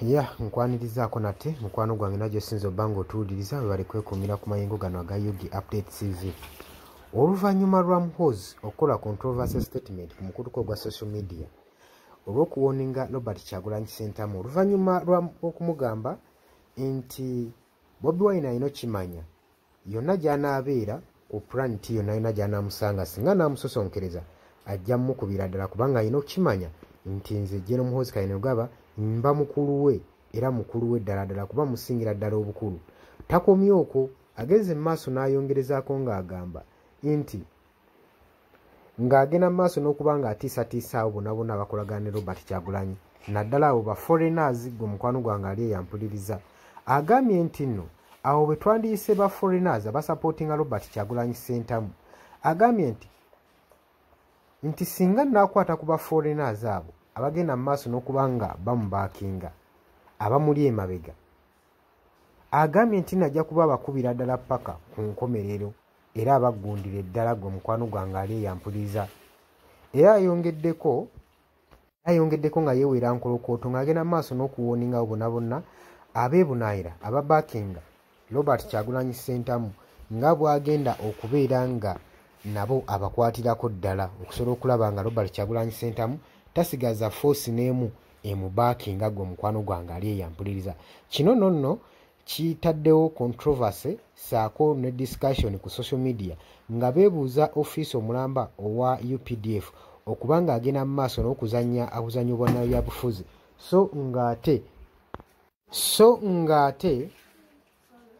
Ya nkwanirizaako nate mukwano gwange najjo sinzo bango tuuliriza we bali kwekumira ku mayingo gano aga Yugi Update TV. Oluvannyuma lwa Muhoozi okukola controversy statement ku mukutuko gwa social media olw'okuwoninga Robert Kyagulanyi Ssentamu oluvannyuma lw'okumugamba nti Bobi Wine alina okimanya yonna gy'anaabeera ku planet yonna gy'anaamusanga singa n'amusosonkereza ajja mukubira ddala kubanga alina okimanya nti nze Gen. Muhoozi Kainerugaba mba mukulu we era mukulu we ddala kuba musingira ddala obukulu. Takomye okwo ageze mu maaso n'ayongerezaako ng'agamba nti ng'agenda mu maaso n'okuba ng'atiisatiisa abo bonna abakolagana ne Robert Kyagulanyi naddala abo ba foreigners gwe mukwano gwange ali eyampuliriza agambye nti nno abo bwe twandiyise ba foreigners abasapootinga Robert Kyagulanyi Ssentamu agambye nti singa naakwata ku ba foreigners abo abagenda mu maaso n'okuba nga bamubaakinga abamuli emabega agambye nti najja kuba abakubira ddala paka ku nkomerero era abaggundira eddala gwe mukwano gwange ali eyampuliriza era ayongeddeko nga yeewera nkolokooto ng'agenda mu maaso n'okuwooninga bonna abeebunaayira ababaakinga Robert Kyagulanyi Ssentamu nga bw'agenda okubeera nga nabo abakwatirako ddala okusobola okulaba nga Robert Kyagulanyi Ssentamu tasigaza force n'emu emubaakinga gwe mukwano gwange ali eyampuliriza. Kino nonno kitaddewo controversy saako ne discussion ku social media nga beebuuza ofiisi omulamba owa UPDF okuba ng'agenda mu maaso n'okuzannya obuzannyo bwannabyabufuzi so ng'ate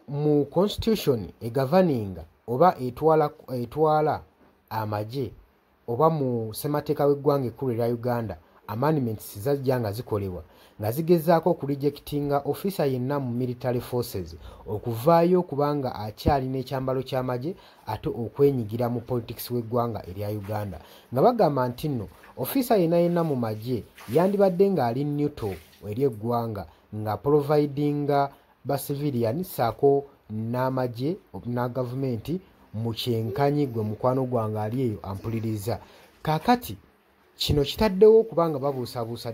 mu constitution egavaninga oba etwala amagye oba mu ssemateeka w'eggwanga ekkulu erya Uganda amendments zajja nga zikolebwa nga zigezaako okurijectinga officer yenna mu military forces okuvaayo kubanga akyalina ekyambalo ky'amagye ate okwenyigira mu politics w'eggwanga erya Uganda nga bagamba nti nno officer yenna mu magye yandibadde ng'ali neutral eri eggwanga nga providinga ba civilian saako n'amagye na gavumenti mu kyenkanyi gwe mukwano gwange ali eyo ampuliriza. Kaakati kino kitaddewo kubanga babuusabuusa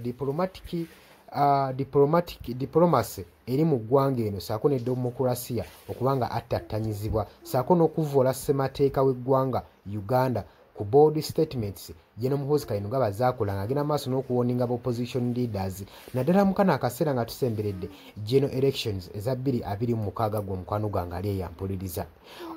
diplomacy eri mu ggwanga eno saako ne demokurasiya okubanga attattanyizibwa saako n'okuvvoola ssemateeka w'eggwanga Uganda ku board statements Gen. Muhoozi Kainerugaba zaakola ng'agenda maaso n'okuwoninga opposition leaders naddala mu kano akaseera nga tusemberedde general elections eza 2026 gwe mukwano gwange ali eyampuliriza.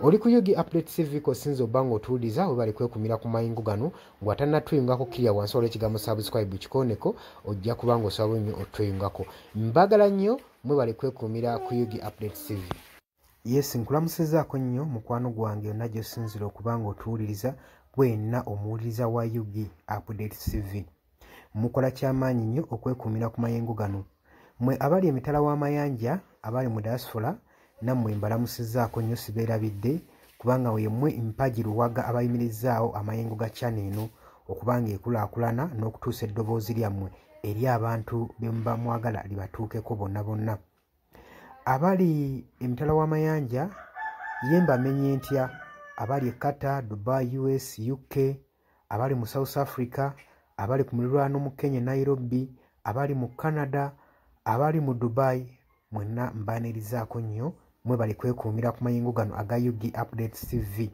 Oli ku Yugi Update TV ko sinzo obanga otuwuliriza we bali kwekumira ku mayingo gano ng'atannatweyungako kirya wansi olw'ekigambo subscribe kikoneko ojja kuba ng'osobola nnyo otweyungako. Mbagala nnyo mwe bali kwekumira ku Yugi Update TV. Yes, nkulamusizaako nnyo mukwano gwange yonna gy'osinzira okuba ng'otuwuliriza wenna omuwuliriza wa Yugi Update TV. Mukola kyamaanyi nnyo okwekumira ku mayengo gano. Mwe abali emitala w'amayanja abali mu diaspora nammwe mbalamusizaako nnyo sibeerabidde kubanga wemmwe mpagi luwaga abayimirizaawo amayengo ga channel eno okubanga ekulaakulana n'okutuusa eddoboozi lyammwe eri abantu be muba mwagala libatuukeko bonna. Abali emitala w'amayanja ye mbamenye ntya abali Qatar, Dubai, US, UK, abali mu South Africa, abali ku muliraano mu Kenya, Nairobi, abali mu Canada, abali mu Dubai, mwenna mbaanirizaako nnyo mwe bali kwekuumira ku mayingo gano aga Yugi Update TV.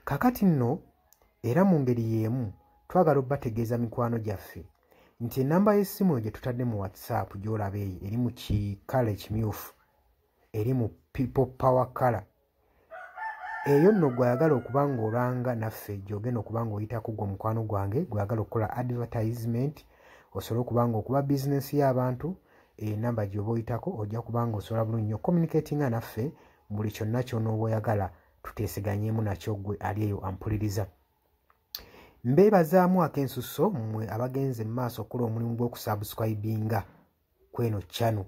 Kakati nno era mu ngeri y'emu twagala obbategeeza mikwano gyaffe nti enamba y'essimu gye tutadde mu WhatsApp gy'olaba eyo eri mu kikala ekimyufu eri mu people power color eyo nno gwayagala okuba ng'olanga naffe gy'ogenda okuba ng'oyitako gwe mukwano gwange gwayagala okukola advertisement osobola okuba ng'okuba bizinesi y'abantu enamba gy'oba oyitako ojja kuba ng'osobola bulungi nnyo communicatinga naffe buli kyonna ky'onooba oyagala tuteeseganyeemu nakyo gwe ali eyo ampuliriza. Mbeebazaamu ak'ensusso mmwe abagenze mu maaso okukola omulimu gw'okusubscribinga kweno channel.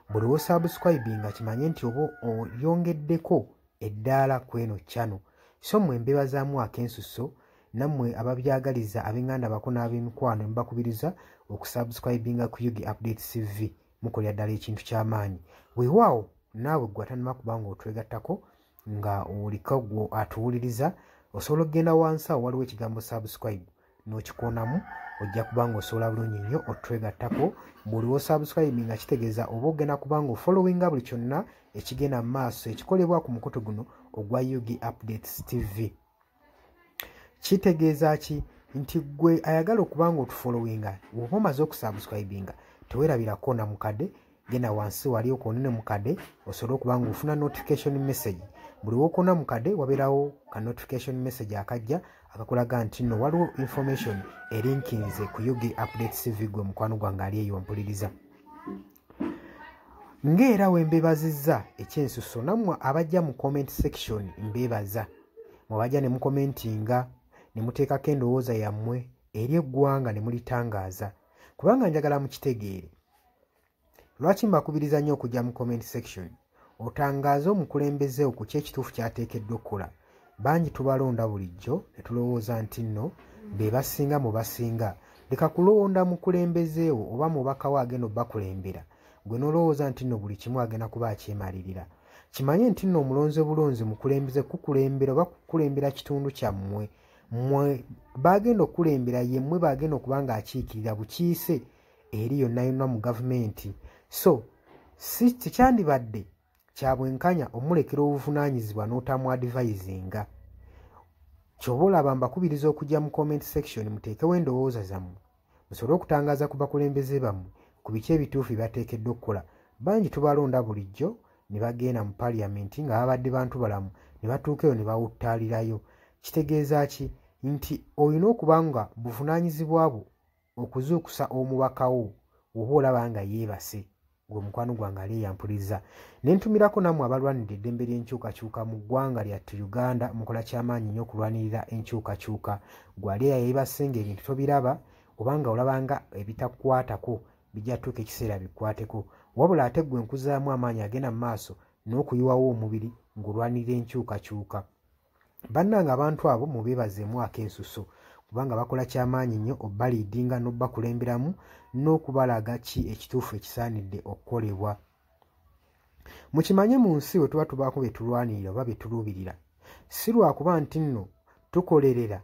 Buli w'osubscribinga kimanye nti oba oyongeddeko eddaala kweno channel. So mmwe mbeebazaamu ak'ensusso nammwe ababyagaliza ab'enganda bako n'ab'emikwano mbakubiriza okusubscribinga ku Yugi Update TV mukolera ddala ekintu ky'amaanyi. Weewaawo naawe gwe atannaba kuba ng'otwegattako nga oliko gwe atuwuliriza osobola okugenda wansi awo waliwo ekigambo subscribe n'okikonamu ojja kubanga osobola bulungi nnyo otwegattako buli wosubscribe nga kitegeeza oba ogenda kubanga ofollowinga buli kyonna ekigenda mu maaso ekikolebwa ku mukutu guno ogwa Yugi Updates TV. Kitegeeza ki nti gwe ayagala okubanga otufollowinga bw'oba omaze okusubscribinga teweerabirako na mukadde, genda wansi wali okoonene mukadde osobole okubanga ofuna notification message. Buli wokoona mukadde wabeerawo ka notification message akajja akakulaga nti nno waliwo information erinkinze ku Yugi Updates TV gwe mukwano gwange ali eyo mpuliriza. Ng'era we mbebazizza ekyensuso nammwe abajja mu comment section mbebaza. Mwabajja ne mukomentinga ne muteekako endowooza yammwe eri eggwanga ne mulitangaaza. Kubanga njagala mukitegeere. Lwaki mbakubiriza nnyo okujja mu comment section? Otangaaze omukulembeze ku ky'ekituufu ky'ateekeddwa okukola. Bangi tubalonda bulijjo ne tulowooza nti nno be basinga mu basinga. Leka kulonda mukulembeze wo oba mubaka we agenda obbakulembera. Gwe n'olowooza nti nno buli kimu agenda kuba akyemalirira. Kimanye nti nno omulonze bulonzi mukulembeze kukulembera oba kukulembera kitundu kyammwe. Mmwe bagenda okukulembera yemmwe bagenda okuba nga akiikirira bukiise eri yonna yonna mu gavumenti. So si kyandibadde kya bwenkanya omulekera obuvunaanyizibwa n'otamu advisinga. Ky'oba olaba mbakubiriza okujja mu comment section muteekewo endowooza zammwe musobole okutangaaza ku bakulembeze bammwe ku biki ebituufu bye bateekeddwa okukola. Bangi tubalonda bulijjo ne bagenda mu parliament nga babadde bantu balamu ne batuuka eyo ne bawuttaalirayo. Kitegeeza ki nti olina okuba nga buvunaanyizibwa bwo okuzuukusa omubaka wo oba olaba nga yeebase. Gwe mukwano gwange ali eyampuliriza. Ne ntumirako nammwe abalwanirira eddembe ly'enkyukakyuka mu ggwanga lyattu Uganda mukola ky'amaanyi nnyo okulwanirira enkyukakyuka. Gwe ali yeebase ng'ebintu tobiraba obanga olabanga ebitakukwatako bijja tuuka ekiseera bikwateko. Wabula ate gwe nkuzaamu amaanyi agenda mu maaso n'okuyiwawo omubiri ng'olwanirira enkyukakyuka. Bannange abantu abo mubeebazeemu ak'ensuso kubanga bakola ky'amaanyi nnyo obbaliidinga n'obbakulemberamu n'okubalaga ki ekituufu ekisaanidde okukolebwa. Mukimanye mu nsi we tuba tubaako be tulwanirira oba be tuluubirira, si lwakuba nti nno tukolerera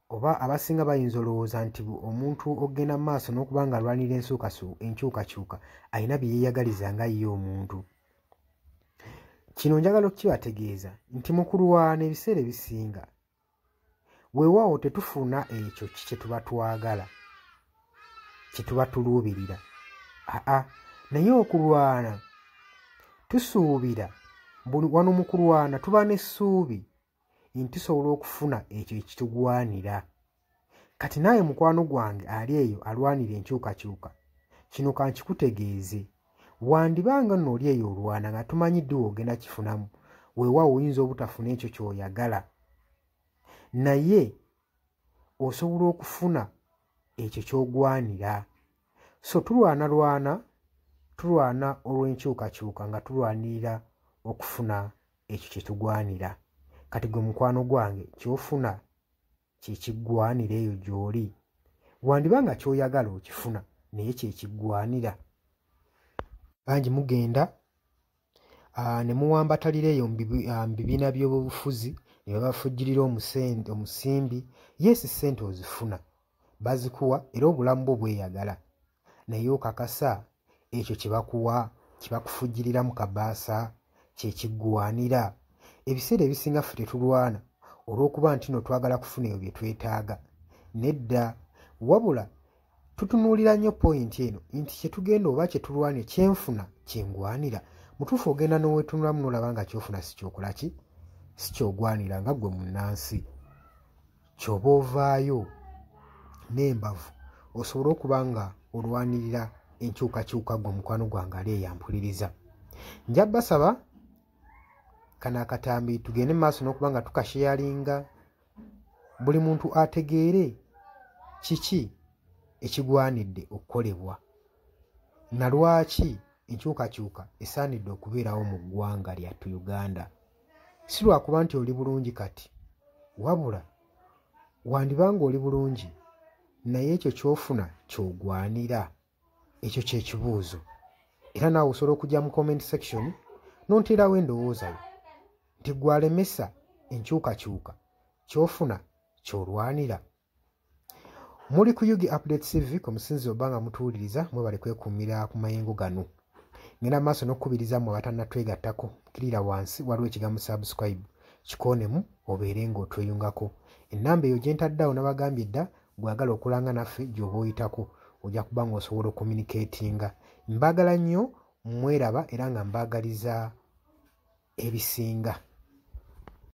oba abasinga bayinza olowooza nti omuntu ogenda mu maaso n'okuba nga alwanirira enkyukakyuka alina bye yeeyagaliza nga ye omuntu. Kino njagala okukibategeeza nti mu kulwana ebiseera ebisinga weewaawo tetufuna ekyo kye tuba twagala, kye tuba tuluubirira. Naye okulwana tusuubira, wano mu kulwana tuba n'essuubi nti tusobola okufuna ekyo ekitugwanira. Kati naawe mukwano gwange ali eyo alwanira enkyukakyuka, kino kankikutegeeze. Wandibanga nno oli eyo olwana nga tumanyiddwe ogenda kifunamu, weewaawo oyinza obutafuna ekyo ky'oyagala, naye osobola okufuna ekyo ky'ogwanira. So tulwana olw'enkyukakyuka nga tulwanirira okufuna ekyo kye tugwanira. Kati gwe mukwano gwange ky'ofuna kye kiggwanira eyo gy'oli. Wandibanga ky'oyagala okifuna naye kye kiggwanira. Bangi mugenda ne muwambatalira eyo mu bibiina by'obufuzi ne babafujjirira omusimbi. Yes, ssente ozifuna bazikuwa era obulamu bwo bweyagala, naye okakasa ekyo kye bakuwa kye bakufujjirira mu kabaasa kye kiggwanira. Ebiseera ebisinga ffe tetulwana olw'okuba nti nno twagala kufuna ebyo bye twetaaga. Nedda, wabula tutunuulira nnyo pointi eno nti kye tugenda oba kye tulwanira kyenfuna kyengwanira. Mutuufu ogenda n'oweetunulamu n'olaba nga kyofuna si kyokola ki, si kyogwanira nga ggwe munnansi. Ky'oba ovaayo n'embavu osobole okuba nga olwanirira enkyukakyuka gwe mukwano gwange ali eyampuliriza. Nja basaba kano akatambi tugende maaso n'okuba nga tukasheyalinga, buli muntu ategeere kiki ekigwanidde okukolebwa na lwaki enkyukakyuka esaanidde okubeerawo mu ggwanga lyattu Uganda. Si lwakuba nti oli bulungi kati, wabula wandibanga oli bulungi naye ekyo ky'ofuna ky'ogwanira. Ekyo kye kibuuzo. Era naawe osobola okujja mu comment section n'onteerawo endowooza yo nti gwalemesa enkyukakyuka ky'ofuna ky'olwanira. Muli ku Yugi Update TV ku musinzi obanga mutuwuliriza mwebale kwekuumira ku mayengo gano. Ngenda maaso n'okukubiriza mmwe abatannatwegattako kirira wansi waliwo ekigambo subscribe kikonemu obeere ng'otweyungako. Ennamba eyo gye ntaddeawo nabagambye dda gwagala okulanga naffe gy'oba oyitako ojja kuba ng'osobola okommunikeetinga. Mbaagala nnyo mweraba era nga mbaagaliza ebisinga.